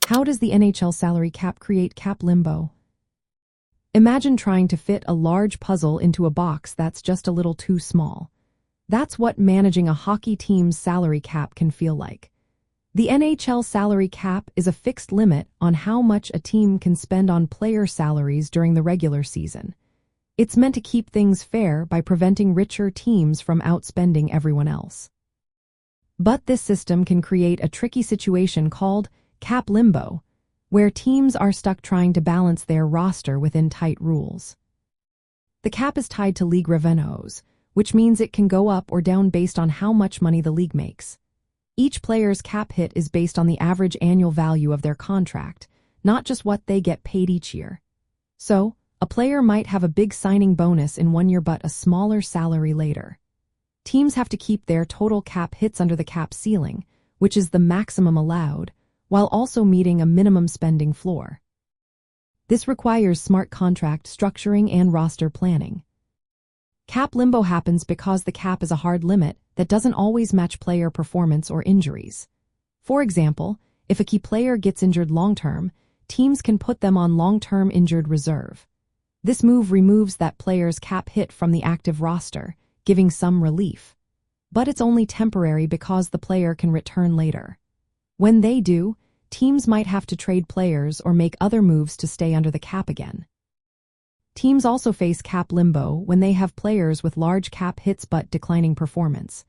How does the NHL salary cap create cap limbo? Imagine trying to fit a large puzzle into a box that's just a little too small. That's what managing a hockey team's salary cap can feel like. The NHL salary cap is a fixed limit on how much a team can spend on player salaries during the regular season. It's meant to keep things fair by preventing richer teams from outspending everyone else. But this system can create a tricky situation called cap limbo, where teams are stuck trying to balance their roster within tight rules. The cap is tied to league revenues, which means it can go up or down based on how much money the league makes. Each player's cap hit is based on the average annual value of their contract, not just what they get paid each year. So, a player might have a big signing bonus in one year but a smaller salary later. Teams have to keep their total cap hits under the cap ceiling, which is the maximum allowed, while also meeting a minimum spending floor. This requires smart contract structuring and roster planning. Cap limbo happens because the cap is a hard limit that doesn't always match player performance or injuries. For example, if a key player gets injured long-term, teams can put them on long-term injured reserve. This move removes that player's cap hit from the active roster, giving some relief. But it's only temporary because the player can return later. When they do, teams might have to trade players or make other moves to stay under the cap again. Teams also face cap limbo when they have players with large cap hits but declining performance,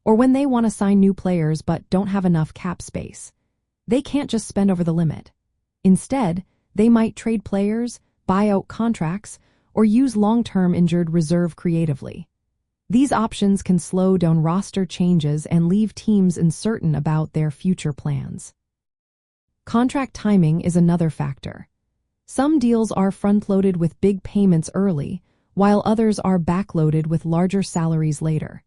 or when they want to sign new players but don't have enough cap space. They can't just spend over the limit. Instead, they might trade players, buy out contracts, or use long-term injured reserve creatively. These options can slow down roster changes and leave teams uncertain about their future plans. Contract timing is another factor. Some deals are front-loaded with big payments early, while others are backloaded with larger salaries later.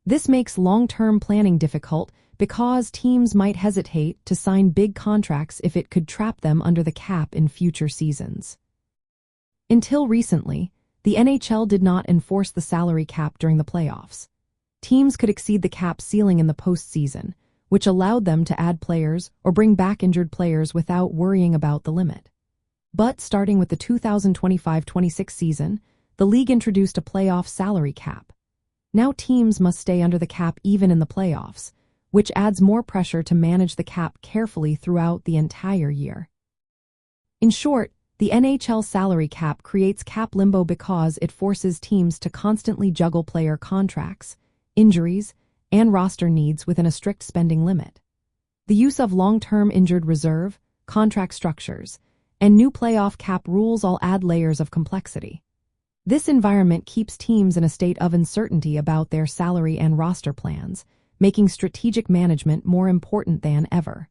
This makes long-term planning difficult because teams might hesitate to sign big contracts if it could trap them under the cap in future seasons. Until recently, the NHL did not enforce the salary cap during the playoffs. Teams could exceed the cap ceiling in the postseason, which allowed them to add players or bring back injured players without worrying about the limit. But starting with the 2025-26 season, the league introduced a playoff salary cap. Now teams must stay under the cap even in the playoffs, which adds more pressure to manage the cap carefully throughout the entire year. In short, the NHL salary cap creates cap limbo because it forces teams to constantly juggle player contracts, injuries, and roster needs within a strict spending limit. The use of long-term injured reserve, contract structures, and new playoff cap rules all add layers of complexity. This environment keeps teams in a state of uncertainty about their salary and roster plans, making strategic management more important than ever.